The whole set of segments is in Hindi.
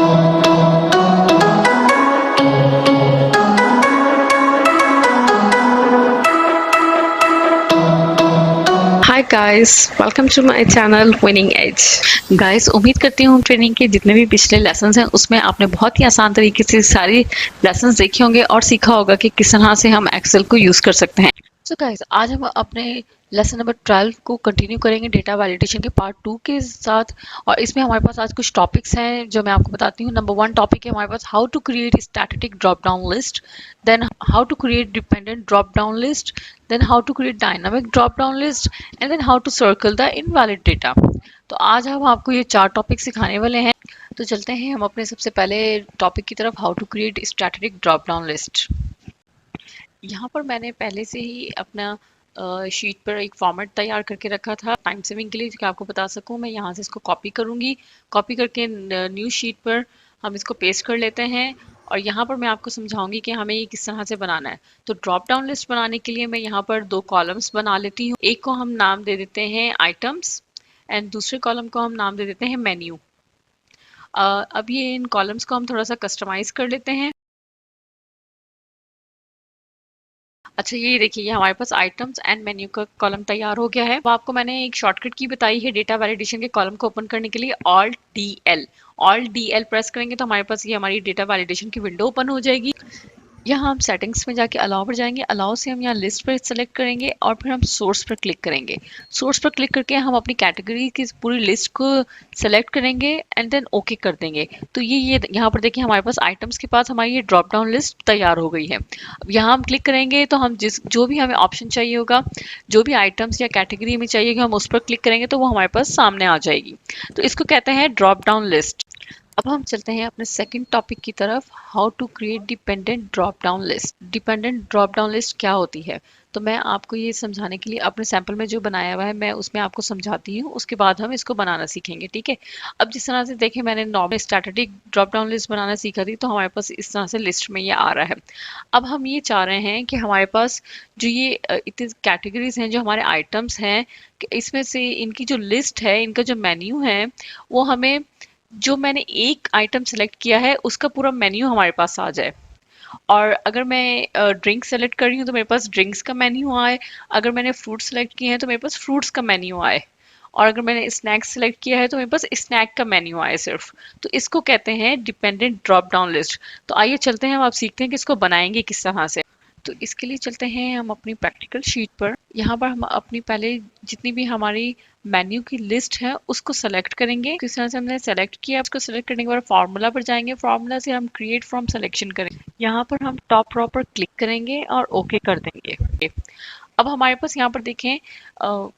Hi guys, welcome to my channel winning edge. Guys, उम्मीद करती हूँ ट्रेनिंग के जितने भी पिछले लेसन्स हैं उसमें आपने बहुत ही आसान तरीके से सारी लेसन्स देखे होंगे और सीखा होगा कि किस तरह से हम एक्सेल को यूज़ कर सकते हैं। सो गाइस, आज हम अपने लेसन नंबर 12 को कंटिन्यू करेंगे डेटा वैलिडेशन के पार्ट 2 के साथ। और इसमें हमारे पास आज कुछ टॉपिक्स हैं जो मैं आपको बताती हूँ। नंबर 1 टॉपिक है हमारे पास how to create static drop down list, then how to create dependent drop down list, then how to create dynamic drop down list, and then how to circle the invalid data। तो आज हम आपको ये 4 टॉपिक सिखाने वाले हैं। तो चलते हैं हम अपने सबसे पहले टॉपिक की तरफ, how to create static drop down list. यहाँ पर मैंने पहले से ही अपना शीट पर एक फॉर्मेट तैयार करके रखा था टाइम सेविंग के लिए कि आपको बता सकूँ। मैं यहाँ से इसको कॉपी करूँगी, कॉपी करके न्यू शीट पर हम इसको पेस्ट कर लेते हैं। और यहाँ पर मैं आपको समझाऊंगी कि हमें ये किस तरह से बनाना है। तो ड्रॉप डाउन लिस्ट बनाने के लिए मैं यहाँ पर 2 कॉलम्स बना लेती हूँ। एक को हम नाम दे देते हैं आइटम्स एंड दूसरे कॉलम को हम नाम दे देते हैं मेन्यू। अब ये इन कॉलम्स को हम थोड़ा सा कस्टमाइज कर लेते हैं। अच्छा, ये देखिए, ये हमारे पास आइटम्स एंड मेन्यू का कॉलम तैयार हो गया है। अब आपको मैंने एक शॉर्टकट की बताई है डेटा वैलिडेशन के कॉलम को ओपन करने के लिए, ऑल्ट डी एल प्रेस करेंगे तो हमारे पास ये हमारी डेटा वैलिडेशन की विंडो ओपन हो जाएगी। यहाँ हम सेटिंग्स में जाके अलाउ पर जाएंगे, अलाउ से हम यहाँ लिस्ट पर सेलेक्ट करेंगे और फिर हम सोर्स पर क्लिक करेंगे। सोर्स पर क्लिक करके हम अपनी कैटेगरी की पूरी लिस्ट को सेलेक्ट करेंगे एंड देन ओके कर देंगे। तो ये यहाँ पर देखिए हमारे पास आइटम्स के पास हमारी ये ड्रॉप डाउन लिस्ट तैयार हो गई है। अब यहाँ हम क्लिक करेंगे तो हम जो भी हमें ऑप्शन चाहिए होगा, जो भी आइटम्स या कैटेगरी में चाहिए हम उस पर क्लिक करेंगे तो वो हमारे पास सामने आ जाएगी। तो इसको कहते हैं ड्रॉप डाउन लिस्ट। अब हम चलते हैं अपने सेकंड टॉपिक की तरफ, how to create dependent drop down list. Dependent drop down list क्या होती है, तो मैं आपको ये समझाने के लिए अपने सैंपल में जो बनाया हुआ है मैं उसमें आपको समझाती हूँ, उसके बाद हम इसको बनाना सीखेंगे, ठीक है। अब जिस तरह से देखें, मैंने normal static drop down list बनाना सीखा थी, तो हमारे पास इस तरह से लिस्ट में ये आ रहा है। अब हम ये चाह रहे हैं कि हमारे पास जो ये इतनी कैटेगरीज हैं, जो हमारे आइटम्स हैं, इसमें से इनकी जो लिस्ट है, इनका जो मेन्यू है, वो हमें जो मैंने एक आइटम सेलेक्ट किया है उसका पूरा मेन्यू हमारे पास आ जाए। और अगर मैं ड्रिंक सेलेक्ट कर रही हूँ तो मेरे पास ड्रिंक्स का मेन्यू आए, अगर मैंने फ्रूट सेलेक्ट किए हैं तो मेरे पास फ्रूट्स का मेन्यू आए, और अगर मैंने स्नैक्स सेलेक्ट किया है तो मेरे पास स्नैक का मेन्यू आए सिर्फ। तो इसको कहते हैं डिपेंडेंट ड्रॉप डाउन लिस्ट। तो आइए चलते हैं, हम आप सीखते हैं कि इसको बनाएंगे किस तरह से। तो इसके लिए चलते हैं हम अपनी प्रैक्टिकल शीट पर। यहाँ पर हम अपनी पहले जितनी भी हमारी मेन्यू की लिस्ट है उसको सेलेक्ट करेंगे। किस तरह से हमने सेलेक्ट किया, उसको सेलेक्ट करने के बाद फार्मूला पर जाएंगे, फार्मूला से हम क्रिएट फ्रॉम सिलेक्शन करेंगे। यहाँ पर हम टॉप रो पर क्लिक करेंगे और ओके कर देंगे। अब हमारे पास यहाँ पर देखें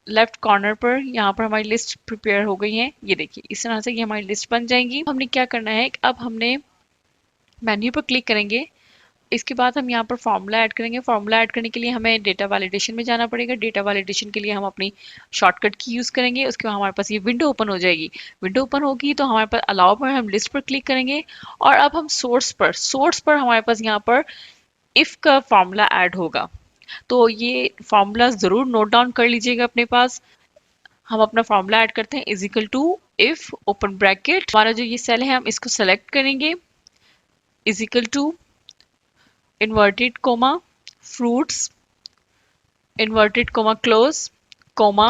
लेफ्ट कॉर्नर पर यहाँ पर हमारी लिस्ट प्रिपेयर हो गई है। ये देखिए, इस तरह से ये हमारी लिस्ट बन जाएंगी। हमने क्या करना है, अब हमने मेन्यू पर क्लिक करेंगे, इसके बाद हम यहाँ पर फॉर्मूला ऐड करेंगे। फॉर्मूला ऐड करने के लिए हमें डेटा वैलिडेशन में जाना पड़ेगा। डेटा वैलिडेशन के लिए हम अपनी शॉर्टकट की यूज़ करेंगे। उसके बाद हमारे पास ये विंडो ओपन हो जाएगी। विंडो ओपन होगी तो हमारे पास अलाउ पर हम लिस्ट पर क्लिक करेंगे और अब हम सोर्स पर हमारे पास यहाँ पर इफ़ का फॉर्मूला ऐड होगा। तो ये फॉर्मूला ज़रूर नोट डाउन कर लीजिएगा अपने पास। हम अपना फॉर्मूला ऐड करते हैं, is equal to if open bracket, हमारा जो ये सेल है हम इसको सेलेक्ट करेंगे, is equal to inverted comma fruits, inverted comma close, comma,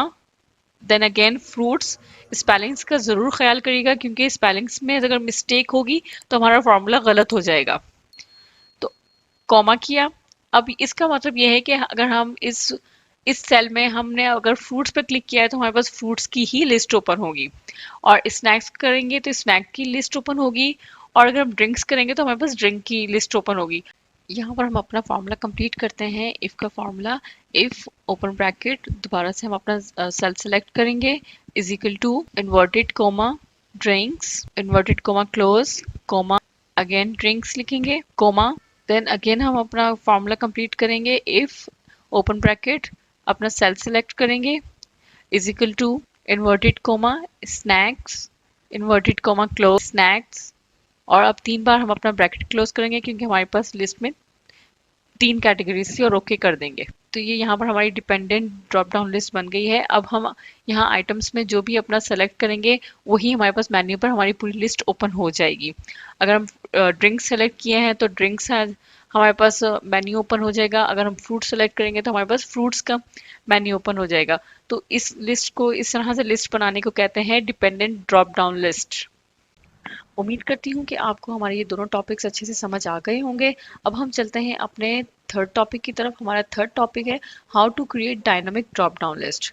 then again fruits. Spellings का ज़रूर ख्याल करिएगा क्योंकि स्पेलिंग्स में अगर मिस्टेक होगी तो हमारा फॉर्मूला गलत हो जाएगा। तो कॉमा किया। अब इसका मतलब यह है कि अगर हम इस सेल में हमने अगर फ्रूट्स पर क्लिक किया है तो हमारे पास फ्रूट्स की ही लिस्ट ओपन होगी, और स्नैक्स करेंगे तो स्नैक की लिस्ट ओपन होगी, और अगर हम ड्रिंक्स करेंगे तो हमारे पास ड्रिंक की लिस्ट ओपन होगी। यहाँ पर हम अपना फार्मूला कंप्लीट करते हैं। इफ़ का फार्मूला, इफ़ ओपन ब्रैकेट, दोबारा से हम अपना सेल सेलेक्ट करेंगे, is equal to inverted comma drinks, inverted comma close, comma, again drinks लिखेंगे, कोमा, देन अगेन हम अपना फार्मूला कंप्लीट करेंगे। इफ़ ओपन ब्रैकेट, अपना सेल सेलेक्ट करेंगे, is equal to inverted comma snacks, inverted comma close snacks, और अब 3 बार हम अपना ब्रैकेट क्लोज करेंगे क्योंकि हमारे पास लिस्ट में 3 कैटेगरीज थी और ओके कर देंगे। तो ये यहाँ पर हमारी डिपेंडेंट ड्रॉप डाउन लिस्ट बन गई है। अब हम यहाँ आइटम्स में जो भी अपना सेलेक्ट करेंगे वही हमारे पास मेन्यू पर हमारी पूरी लिस्ट ओपन हो जाएगी। अगर हम ड्रिंक्स सेलेक्ट किए हैं तो ड्रिंक्स हमारे पास मेन्यू ओपन हो जाएगा। अगर हम फ्रूट सेलेक्ट करेंगे तो हमारे पास फ्रूट्स का मेन्यू ओपन हो जाएगा। तो इस लिस्ट को, इस तरह से लिस्ट बनाने को कहते हैं डिपेंडेंट ड्रॉप डाउन लिस्ट। उम्मीद करती हूँ कि आपको हमारे ये दोनों टॉपिक्स अच्छे से समझ आ गए होंगे। अब हम चलते हैं अपने थर्ड टॉपिक की तरफ। हमारा थर्ड टॉपिक है how to create dynamic drop down list.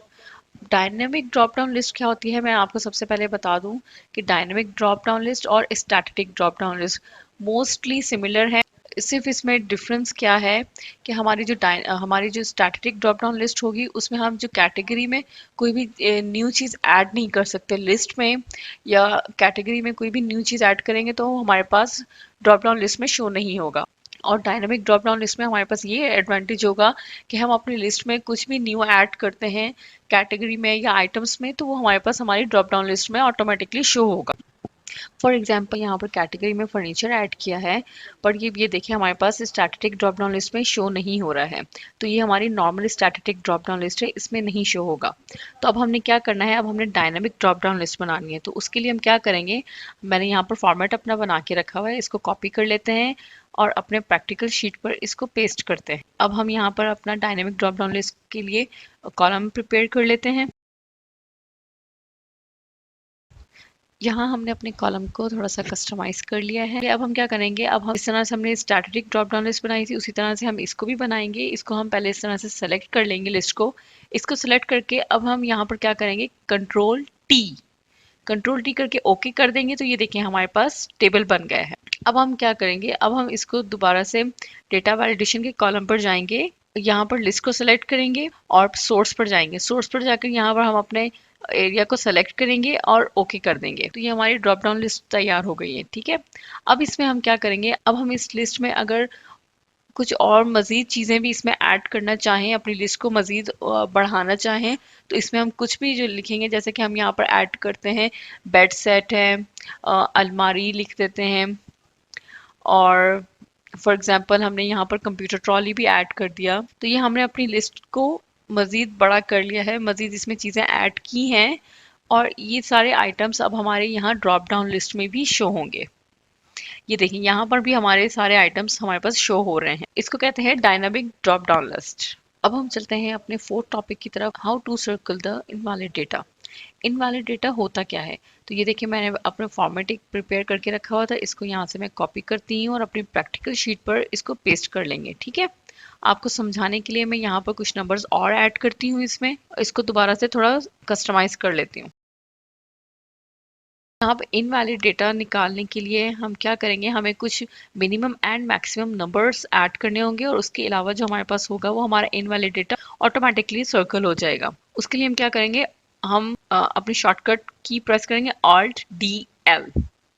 Dynamic drop down list क्या होती है, मैं आपको सबसे पहले बता दूं कि डायनेमिक ड्रॉप डाउन लिस्ट और static drop down list mostly similar है। सिर्फ इसमें डिफरेंस क्या है कि हमारी जो स्टैटिक ड्रॉप डाउन लिस्ट होगी उसमें हम जो कैटेगरी में कोई भी न्यू चीज़ ऐड नहीं कर सकते लिस्ट में, या कैटेगरी में कोई भी न्यू चीज़ ऐड करेंगे तो हमारे पास ड्रॉप डाउन लिस्ट में शो नहीं होगा। और डायनामिक ड्रॉप डाउन लिस्ट में हमारे पास ये एडवांटेज होगा कि हम अपनी लिस्ट में कुछ भी न्यू ऐड करते हैं कैटेगरी में या आइटम्स में तो वो हमारे पास हमारी ड्रॉप डाउन लिस्ट में ऑटोमेटिकली शो होगा। फॉर एग्जाम्पल यहाँ पर कैटेगरी में फर्नीचर ऐड किया है, पर ये देखिए हमारे पास स्टैटिक ड्रॉप डाउन लिस्ट में शो नहीं हो रहा है। तो ये हमारी normal static drop down list है, इसमें नहीं शो होगा। तो अब हमने क्या करना है, अब हमने डायनामिक ड्रॉप डाउन लिस्ट बनानी है। तो उसके लिए हम क्या करेंगे, मैंने यहाँ पर फॉर्मेट अपना बना के रखा हुआ है, इसको कॉपी कर लेते हैं और अपने प्रैक्टिकल शीट पर इसको पेस्ट करते हैं। अब हम यहाँ पर अपना डायनामिक ड्रॉप डाउन लिस्ट के लिए कॉलम प्रिपेयर कर लेते हैं। यहाँ हमने अपने कॉलम को थोड़ा सा कस्टमाइज कर लिया है। अब हम क्या करेंगे, अब हम इस तरह से हमने स्टैटिक ड्रॉप डाउन लिस्ट बनाई थी उसी तरह से हम इसको भी बनाएंगे। इसको हम पहले इस तरह से सेलेक्ट कर लेंगे लिस्ट को। इसको सेलेक्ट करके अब हम यहाँ पर क्या करेंगे, कंट्रोल टी करके ओके कर देंगे। तो ये देखिए हमारे पास टेबल बन गया है। अब हम क्या करेंगे, अब हम इसको दोबारा से डेटा वैलिडेशन के कॉलम पर जाएंगे, यहाँ पर लिस्ट को सेलेक्ट करेंगे और सोर्स पर जाएंगे। सोर्स पर जाकर यहाँ पर हम अपने एरिया को सेलेक्ट करेंगे और ओके कर देंगे। तो ये हमारी ड्रॉप डाउन लिस्ट तैयार हो गई है। ठीक है, अब इसमें हम क्या करेंगे, अब हम इस लिस्ट में अगर कुछ और मज़ीद चीज़ें भी इसमें ऐड करना चाहें, अपनी लिस्ट को मज़ीद बढ़ाना चाहें, तो इसमें हम कुछ भी जो लिखेंगे, जैसे कि हम यहाँ पर ऐड करते हैं बेड सेट है, अलमारी लिख देते हैं, और फॉर एग्जांपल हमने यहाँ पर कंप्यूटर ट्रॉली भी ऐड कर दिया। तो ये हमने अपनी लिस्ट को मज़ीद बड़ा कर लिया है, मज़ीद इसमें चीज़ें ऐड की हैं और ये सारे आइटम्स अब हमारे यहाँ ड्रॉप डाउन लिस्ट में भी शो होंगे। ये देखिए यहाँ पर भी हमारे सारे आइटम्स हमारे पास शो हो रहे हैं। इसको कहते हैं डायनामिक ड्रॉप डाउन लिस्ट। अब हम चलते हैं अपने फोर्थ टॉपिक की तरफ, how to circle the invalid data. Invalid data होता क्या है, तो ये देखिए मैंने अपने फॉर्मेट एक प्रिपेयर करके रखा हुआ था, इसको यहाँ से मैं कॉपी करती हूँ और अपनी प्रैक्टिकल शीट पर इसको पेस्ट कर लेंगे। ठीक है, आपको समझाने के लिए मैं यहाँ पर कुछ नंबर्स और ऐड करती हूँ इसमें, इसको दोबारा से थोड़ा कस्टमाइज कर लेती हूँ। यहाँ पर इनवैलिड डेटा निकालने के लिए हम क्या करेंगे, हमें कुछ minimum and maximum numbers add करने होंगे और उसके अलावा जो हमारे पास होगा वो हमारा इनवैलिड डेटा ऑटोमेटिकली सर्कल हो जाएगा। उसके लिए हम क्या करेंगे, हम अपनी शॉर्टकट की प्रेस करेंगे Alt+D+L।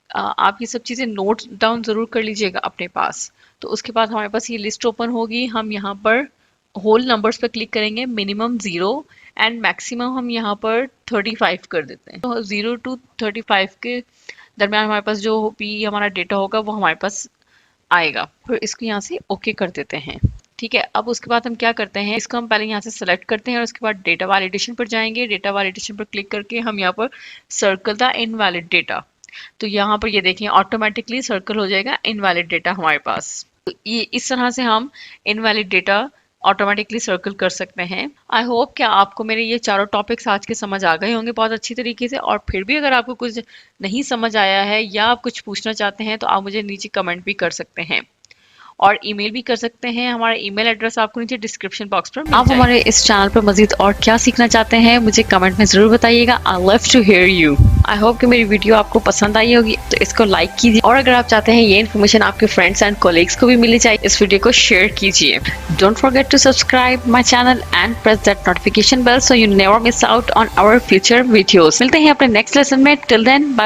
आप ये सब चीज़ें नोट डाउन ज़रूर कर लीजिएगा अपने पास। तो उसके बाद हमारे पास ये लिस्ट ओपन होगी, हम यहाँ पर होल नंबर्स पर क्लिक करेंगे, मिनिमम 0 एंड मैक्सिमम हम यहाँ पर 35 कर देते हैं। तो 0 to 35 के दरमियान हमारे पास जो भी हमारा डेटा होगा वो हमारे पास आएगा। फिर इसको यहाँ से ओके कर देते हैं। ठीक है, अब उसके बाद हम क्या करते हैं, इसको हम पहले यहाँ से सेलेक्ट करते हैं और उसके बाद डेटा वैलिडेशन पर जाएंगे। डेटा वैलिडेशन पर क्लिक करके हम यहाँ पर सर्कल द इनवैलिड डेटा, तो यहाँ पर ये देखें ऑटोमेटिकली सर्कल हो जाएगा इनवैलिड डेटा हमारे पास। तो ये इस तरह से हम इनवैलिड डेटा ऑटोमेटिकली सर्कल कर सकते हैं। आई होप कि आपको मेरे ये चारों टॉपिक्स आज के समझ आ गए होंगे बहुत अच्छी तरीके से, और फिर भी अगर आपको कुछ नहीं समझ आया है या आप कुछ पूछना चाहते हैं तो आप मुझे नीचे कमेंट भी कर सकते हैं और ईमेल भी कर सकते हैं। हमारा ईमेल एड्रेस आपको नीचे डिस्क्रिप्शन बॉक्स पर मिल जाएगा। आप हमारे इस चैनल पर मजीद और क्या सीखना चाहते हैं मुझे कमेंट में ज़रूर बताइएगा। I love to hear you. I hope कि मेरी वीडियो आपको पसंद आई होगी, तो इसको लाइक कीजिए और अगर आप चाहते हैं ये इन्फॉर्मेशन आपके फ्रेंड्स एंड कोलीग्स को भी मिलनी चाहिए, इस वीडियो को शेयर कीजिए। Don't forget to subscribe my channel and press that notification bell so you never miss out on our future videos. मिलते हैं अपने नेक्स्ट लेसन में। Till then bye.